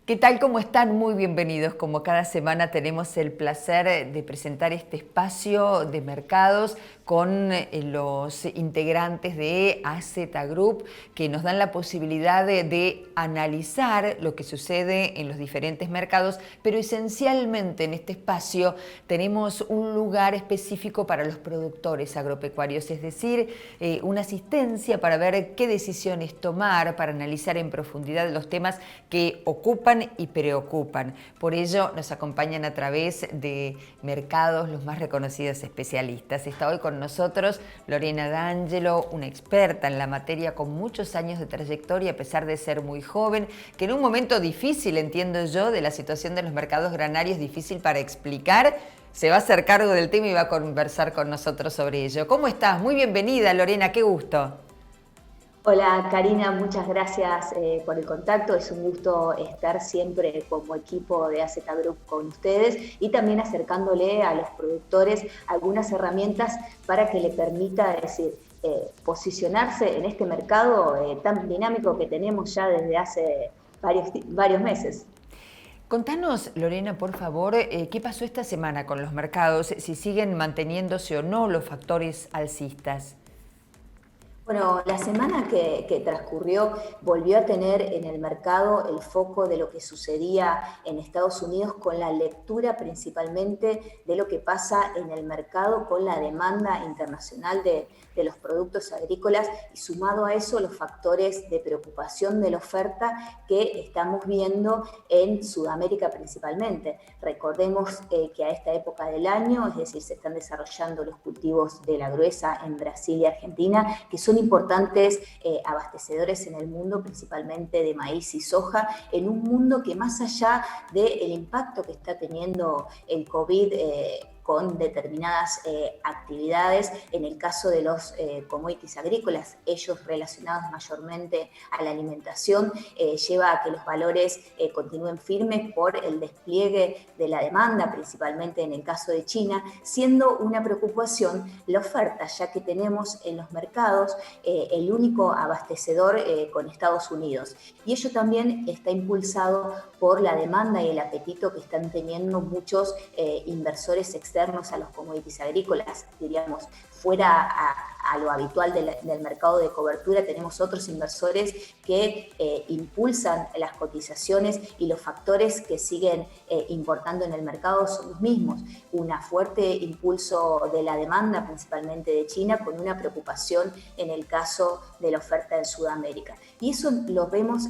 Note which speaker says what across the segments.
Speaker 1: ¿Qué tal? ¿Cómo están? Muy bienvenidos. Como cada semana tenemos el placer de presentar este espacio de mercados con los integrantes de AZ Group, que nos dan la posibilidad de analizar lo que sucede en los diferentes mercados, pero esencialmente en este espacio tenemos un lugar específico para los productores agropecuarios, es decir, una asistencia para ver qué decisiones tomar, para analizar en profundidad los temas que ocupan y preocupan. Por ello nos acompañan a través de mercados los más reconocidos especialistas. Está hoy con nosotros Lorena D'Angelo, una experta en la materia con muchos años de trayectoria a pesar de ser muy joven, que en un momento difícil, entiendo yo, de la situación de los mercados granarios, difícil para explicar, se va a hacer cargo del tema y va a conversar con nosotros sobre ello. ¿Cómo estás? Muy bienvenida, Lorena, qué gusto.
Speaker 2: Hola Karina, muchas gracias por el contacto. Es un gusto estar siempre como equipo de AZ Group con ustedes y también acercándole a los productores algunas herramientas para que le permita, posicionarse en este mercado tan dinámico que tenemos ya desde hace varios meses.
Speaker 1: Contanos, Lorena, por favor, ¿qué pasó esta semana con los mercados? Si siguen manteniéndose o no los factores alcistas.
Speaker 2: Bueno, la semana que transcurrió volvió a tener en el mercado el foco de lo que sucedía en Estados Unidos con la lectura principalmente de lo que pasa en el mercado con la demanda internacional de los productos agrícolas y sumado a eso los factores de preocupación de la oferta que estamos viendo en Sudamérica principalmente. Recordemos que a esta época del año, es decir, se están desarrollando los cultivos de la gruesa en Brasil y Argentina, que son importantes abastecedores en el mundo, principalmente de maíz y soja, en un mundo que más allá del impacto que está teniendo el COVID con determinadas actividades, en el caso de los commodities agrícolas, ellos relacionados mayormente a la alimentación, lleva a que los valores continúen firmes por el despliegue de la demanda, principalmente en el caso de China, siendo una preocupación la oferta, ya que tenemos en los mercados el único abastecedor con Estados Unidos. Y ello también está impulsado por la demanda y el apetito que están teniendo muchos inversores externos a los commodities agrícolas, diríamos, fuera a lo habitual del mercado de cobertura, tenemos otros inversores que impulsan las cotizaciones y los factores que siguen importando en el mercado son los mismos. Un fuerte impulso de la demanda, principalmente de China, con una preocupación en el caso de la oferta en Sudamérica. Y eso lo vemos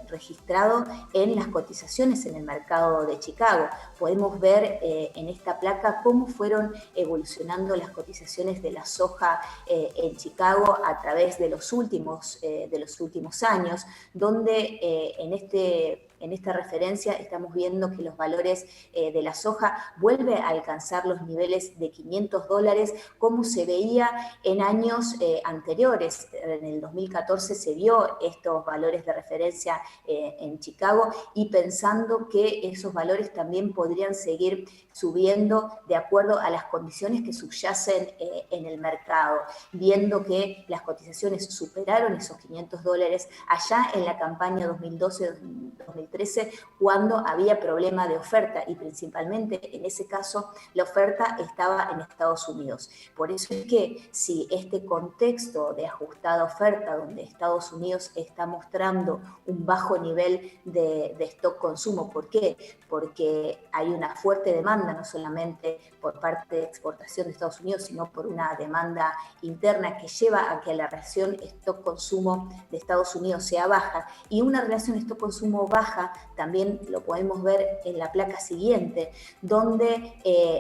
Speaker 2: registrado en las cotizaciones en el mercado de Chicago. Podemos ver en esta placa cómo fueron evolucionando las cotizaciones de la soja en Chicago a través de los últimos años, donde en esta referencia estamos viendo que los valores de la soja vuelven a alcanzar los niveles de $500 como se veía en años anteriores. En el 2014 se vio estos valores de referencia en Chicago y pensando que esos valores también podrían seguir subiendo de acuerdo a las condiciones que subyacen en el mercado, viendo que las cotizaciones superaron esos $500 allá en la campaña 2012-2013 cuando había problema de oferta y principalmente en ese caso la oferta estaba en Estados Unidos. Por eso es que si este contexto de ajustada oferta donde Estados Unidos está mostrando un bajo nivel de stock consumo, ¿por qué? Porque hay una fuerte demanda no solamente por parte de exportación de Estados Unidos, sino por una demanda interna que lleva a que la relación stock-consumo de Estados Unidos sea baja. Y una relación stock-consumo baja también lo podemos ver en la placa siguiente, donde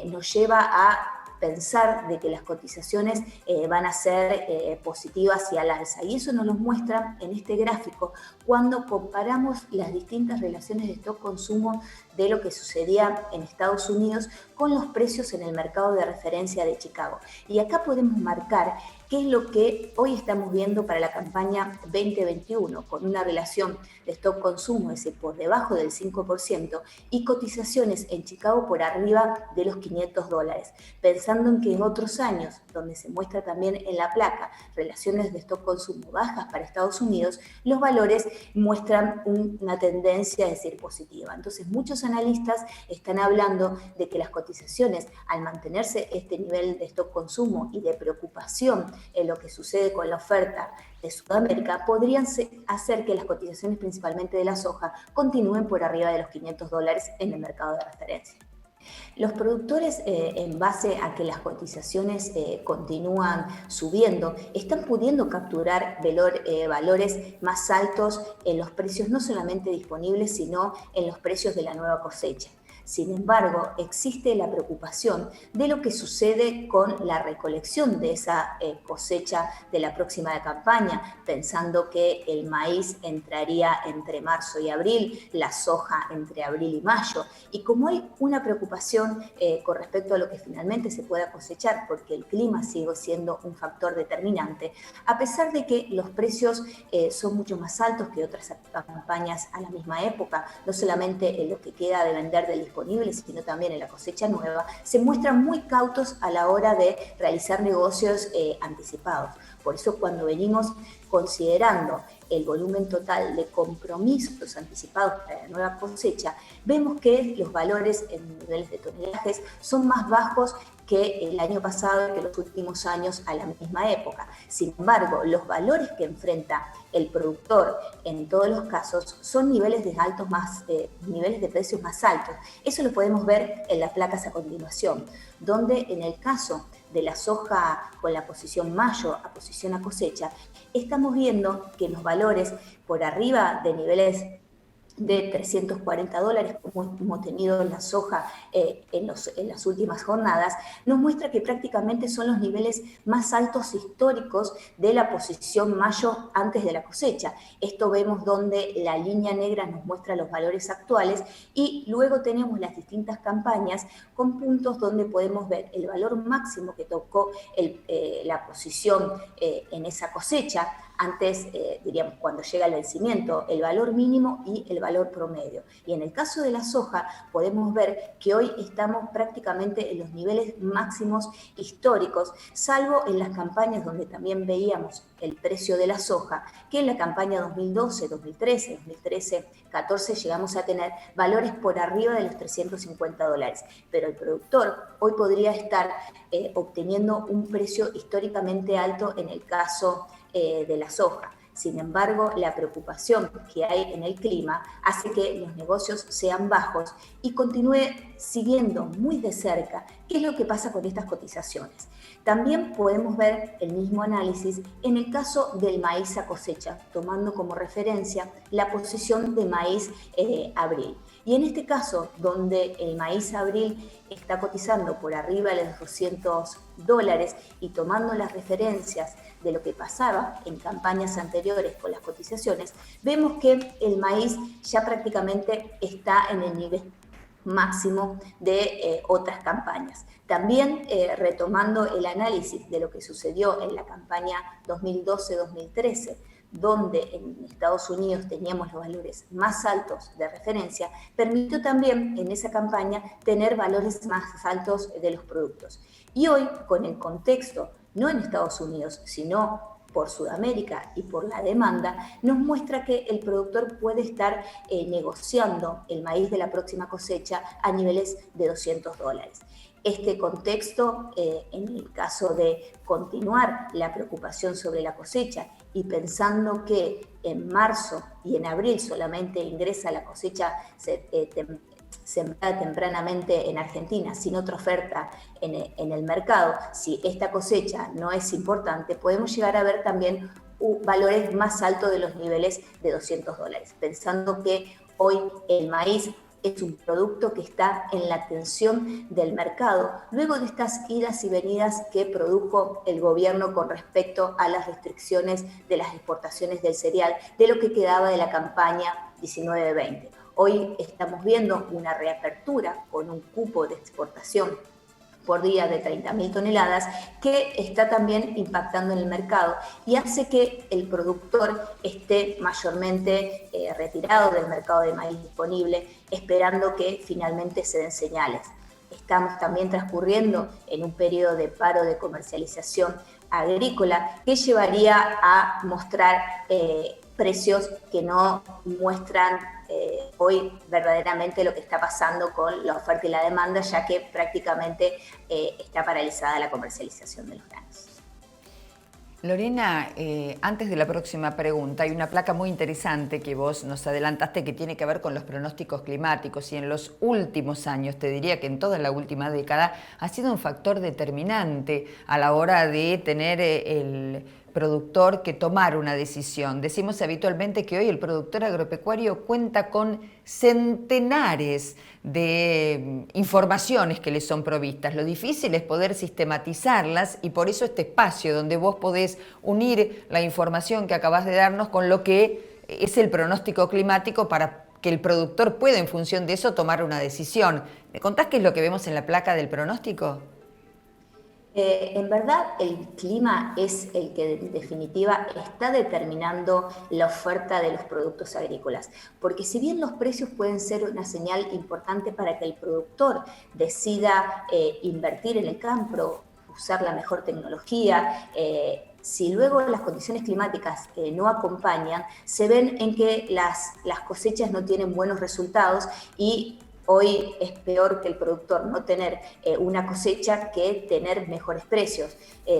Speaker 2: nos lleva a pensar de que las cotizaciones van a ser positivas y al alza. Y eso nos lo muestra en este gráfico cuando comparamos las distintas relaciones de stock-consumo de lo que sucedía en Estados Unidos con los precios en el mercado de referencia de Chicago. Y acá podemos marcar qué es lo que hoy estamos viendo para la campaña 2021, con una relación de stock-consumo, es decir, por debajo del 5%, y cotizaciones en Chicago por arriba de los $500, pensando en que en otros años, donde se muestra también en la placa relaciones de stock-consumo bajas para Estados Unidos, los valores muestran una tendencia, es decir, positiva. Entonces, muchos analistas están hablando de que las cotizaciones, al mantenerse este nivel de stock-consumo y de preocupación en lo que sucede con la oferta de Sudamérica, podrían hacer que las cotizaciones principalmente de la soja continúen por arriba de los $500 en el mercado de referencia. Los productores, en base a que las cotizaciones continúan subiendo, están pudiendo capturar valores más altos en los precios no solamente disponibles, sino en los precios de la nueva cosecha. Sin embargo, existe la preocupación de lo que sucede con la recolección de esa cosecha de la próxima campaña, pensando que el maíz entraría entre marzo y abril, la soja entre abril y mayo. Y como hay una preocupación con respecto a lo que finalmente se pueda cosechar, porque el clima sigue siendo un factor determinante, a pesar de que los precios son mucho más altos que otras campañas a la misma época, no solamente en lo que queda de vender del disponible, sino también en la cosecha nueva, se muestran muy cautos a la hora de realizar negocios anticipados. Por eso, cuando venimos considerando el volumen total de compromisos anticipados para la nueva cosecha, vemos que los valores en niveles de tonelajes son más bajos que el año pasado y que los últimos años a la misma época. Sin embargo, los valores que enfrenta el productor en todos los casos son niveles niveles de precios más altos. Eso lo podemos ver en las placas a continuación, donde en el caso de la soja con la posición mayo a posición a cosecha, estamos viendo que los valores por arriba de niveles de $340, como hemos tenido en la soja en las últimas jornadas, nos muestra que prácticamente son los niveles más altos históricos de la posición mayo antes de la cosecha. Esto vemos donde la línea negra nos muestra los valores actuales y luego tenemos las distintas campañas con puntos donde podemos ver el valor máximo que tocó la posición en esa cosecha, antes, diríamos, cuando llega el vencimiento, el valor mínimo y el valor promedio. Y en el caso de la soja, podemos ver que hoy estamos prácticamente en los niveles máximos históricos, salvo en las campañas donde también veíamos el precio de la soja, que en la campaña 2012, 2013, 2013-14 llegamos a tener valores por arriba de los $350. Pero el productor hoy podría estar obteniendo un precio históricamente alto en el caso de la soja. Sin embargo, la preocupación que hay en el clima hace que los negocios sean bajos y continúe siguiendo muy de cerca qué es lo que pasa con estas cotizaciones. También podemos ver el mismo análisis en el caso del maíz a cosecha, tomando como referencia la posición de maíz abril. Y en este caso, donde el maíz abril está cotizando por arriba de los $200 y tomando las referencias de lo que pasaba en campañas anteriores con las cotizaciones, vemos que el maíz ya prácticamente está en el nivel máximo de otras campañas. También retomando el análisis de lo que sucedió en la campaña 2012-2013, donde en Estados Unidos teníamos los valores más altos de referencia, permitió también en esa campaña tener valores más altos de los productos. Y hoy, con el contexto, no en Estados Unidos, sino por Sudamérica y por la demanda, nos muestra que el productor puede estar negociando el maíz de la próxima cosecha a niveles de $200. Este contexto, en el caso de continuar la preocupación sobre la cosecha y pensando que en marzo y en abril solamente ingresa la cosecha sembrada tempranamente en Argentina, sin otra oferta en el mercado, si esta cosecha no es importante, podemos llegar a ver también valores más altos de los niveles de $200, pensando que hoy el maíz es un producto que está en la atención del mercado, luego de estas idas y venidas que produjo el gobierno con respecto a las restricciones de las exportaciones del cereal, de lo que quedaba de la campaña 19-20. Hoy estamos viendo una reapertura con un cupo de exportación por día de 30.000 toneladas, que está también impactando en el mercado y hace que el productor esté mayormente retirado del mercado de maíz disponible, esperando que finalmente se den señales. Estamos también transcurriendo en un periodo de paro de comercialización agrícola que llevaría a mostrar precios que no muestran hoy verdaderamente lo que está pasando con la oferta y la demanda, ya que prácticamente está paralizada la comercialización de los granos.
Speaker 1: Lorena, antes de la próxima pregunta, hay una placa muy interesante que vos nos adelantaste que tiene que ver con los pronósticos climáticos y en los últimos años, te diría que en toda la última década, ha sido un factor determinante a la hora de tener el productor que tomar una decisión. Decimos habitualmente que hoy el productor agropecuario cuenta con centenares de informaciones que le son provistas. Lo difícil es poder sistematizarlas y por eso este espacio donde vos podés unir la información que acabás de darnos con lo que es el pronóstico climático para que el productor pueda en función de eso tomar una decisión. ¿Me contás qué es lo que vemos en la placa del pronóstico?
Speaker 2: En verdad, el clima es el que en definitiva está determinando la oferta de los productos agrícolas, porque si bien los precios pueden ser una señal importante para que el productor decida invertir en el campo, usar la mejor tecnología, si luego las condiciones climáticas no acompañan, se ven en que las cosechas no tienen buenos resultados y hoy es peor que el productor no tener una cosecha que tener mejores precios.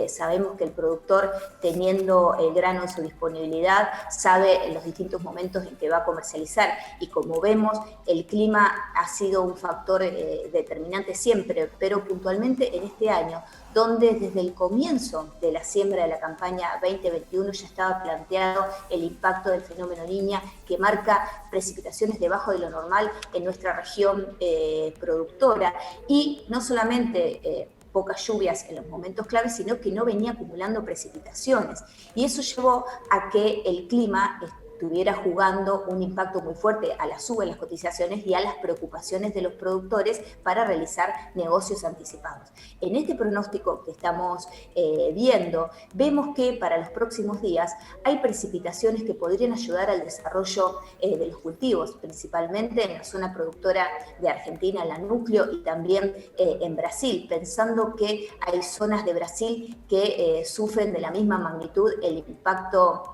Speaker 2: Sabemos que el productor, teniendo el grano en su disponibilidad, sabe en los distintos momentos en que va a comercializar y como vemos, el clima ha sido un factor determinante siempre, pero puntualmente en este año, donde desde el comienzo de la siembra de la campaña 2021 ya estaba planteado el impacto del fenómeno Niña, que marca precipitaciones debajo de lo normal en nuestra región productora y no solamente pocas lluvias en los momentos claves, sino que no venía acumulando precipitaciones. Y eso llevó a que el clima estuviera jugando un impacto muy fuerte a la suba en las cotizaciones y a las preocupaciones de los productores para realizar negocios anticipados. En este pronóstico que estamos viendo, vemos que para los próximos días hay precipitaciones que podrían ayudar al desarrollo de los cultivos, principalmente en la zona productora de Argentina, la núcleo, y también en Brasil, pensando que hay zonas de Brasil que sufren de la misma magnitud el impacto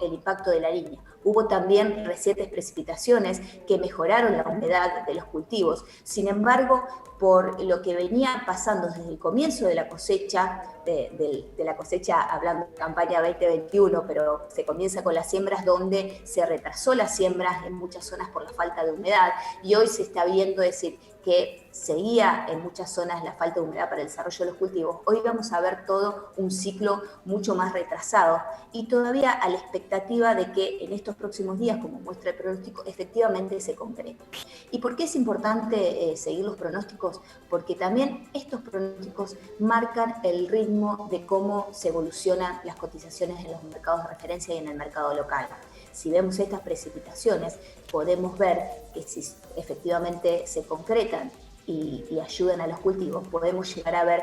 Speaker 2: de la Niña. Hubo también recientes precipitaciones que mejoraron la humedad de los cultivos. Sin embargo, por lo que venía pasando desde el comienzo de la cosecha, hablando de campaña 2021, pero se comienza con las siembras donde se retrasó las siembras en muchas zonas por la falta de humedad y hoy se está viendo, decir, que seguía en muchas zonas la falta de humedad para el desarrollo de los cultivos. Hoy vamos a ver todo un ciclo mucho más retrasado y todavía a la expectativa de que en estos próximos días, como muestra el pronóstico, efectivamente se concrete. ¿Y por qué es importante seguir los pronósticos? Porque también estos pronósticos marcan el ritmo de cómo se evolucionan las cotizaciones en los mercados de referencia y en el mercado local. Si vemos estas precipitaciones, podemos ver que si efectivamente se concretan y ayudan a los cultivos, podemos llegar a ver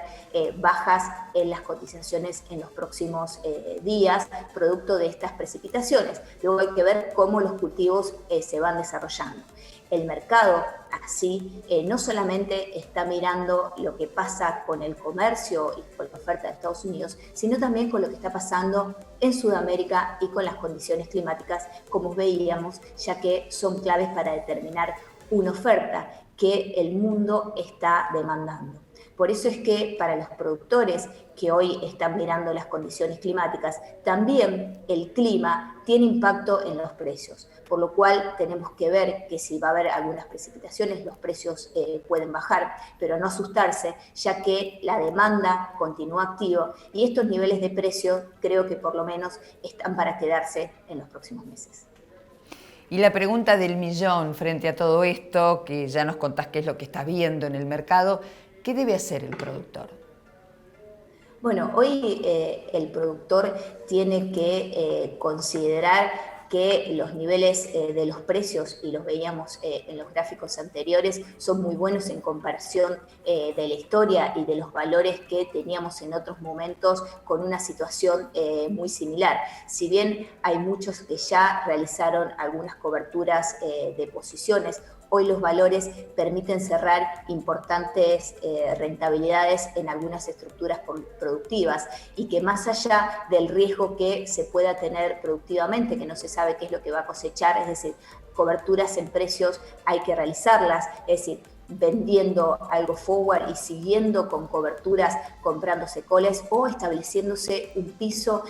Speaker 2: bajas en las cotizaciones en los próximos días, producto de estas precipitaciones. Luego hay que ver cómo los cultivos se van desarrollando. El mercado así no solamente está mirando lo que pasa con el comercio y con la oferta de Estados Unidos, sino también con lo que está pasando en Sudamérica y con las condiciones climáticas, como veíamos, ya que son claves para determinar una oferta que el mundo está demandando. Por eso es que para los productores que hoy están mirando las condiciones climáticas, también el clima tiene impacto en los precios, por lo cual tenemos que ver que si va a haber algunas precipitaciones, los precios pueden bajar, pero no asustarse, ya que la demanda continúa activa y estos niveles de precio creo que por lo menos están para quedarse en los próximos meses.
Speaker 1: Y la pregunta del millón frente a todo esto, que ya nos contás qué es lo que estás viendo en el mercado, ¿qué debe hacer el productor?
Speaker 2: Bueno, hoy el productor tiene que considerar que los niveles de los precios, y los veíamos en los gráficos anteriores, son muy buenos en comparación de la historia y de los valores que teníamos en otros momentos con una situación muy similar. Si bien hay muchos que ya realizaron algunas coberturas de posiciones, hoy los valores permiten cerrar importantes rentabilidades en algunas estructuras productivas, y que más allá del riesgo que se pueda tener productivamente, que no se sabe qué es lo que va a cosechar, es decir, coberturas en precios hay que realizarlas, es decir, vendiendo algo forward y siguiendo con coberturas, comprándose calls o estableciéndose un piso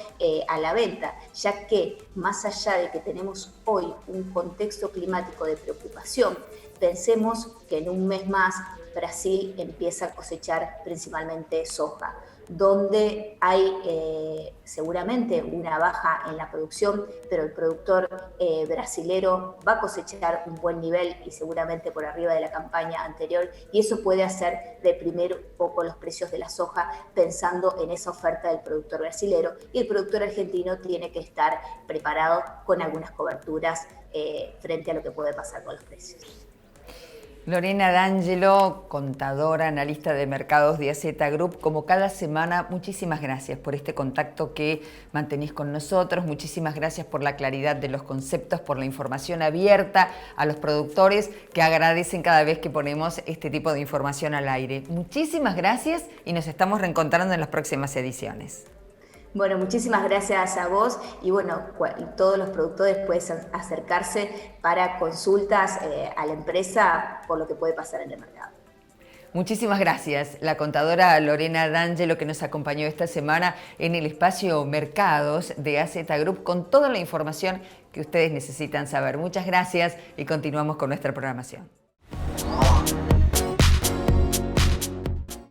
Speaker 2: a la venta, ya que más allá de que tenemos hoy un contexto climático de preocupación, pensemos que en un mes más Brasil empieza a cosechar principalmente soja, donde hay seguramente una baja en la producción, pero el productor brasilero va a cosechar un buen nivel y seguramente por arriba de la campaña anterior, y eso puede hacer deprimir un poco los precios de la soja, pensando en esa oferta del productor brasilero, y el productor argentino tiene que estar preparado con algunas coberturas frente a lo que puede pasar con los precios.
Speaker 1: Lorena D'Angelo, contadora, analista de mercados de AZ Group, como cada semana, muchísimas gracias por este contacto que mantenís con nosotros, muchísimas gracias por la claridad de los conceptos, por la información abierta a los productores que agradecen cada vez que ponemos este tipo de información al aire. Muchísimas gracias y nos estamos reencontrando en las próximas ediciones.
Speaker 2: Bueno, muchísimas gracias a vos, y bueno, todos los productores pueden acercarse para consultas a la empresa por lo que puede pasar en el mercado.
Speaker 1: Muchísimas gracias. La contadora Lorena D'Angelo, que nos acompañó esta semana en el espacio Mercados de AZ Group con toda la información que ustedes necesitan saber. Muchas gracias y continuamos con nuestra programación.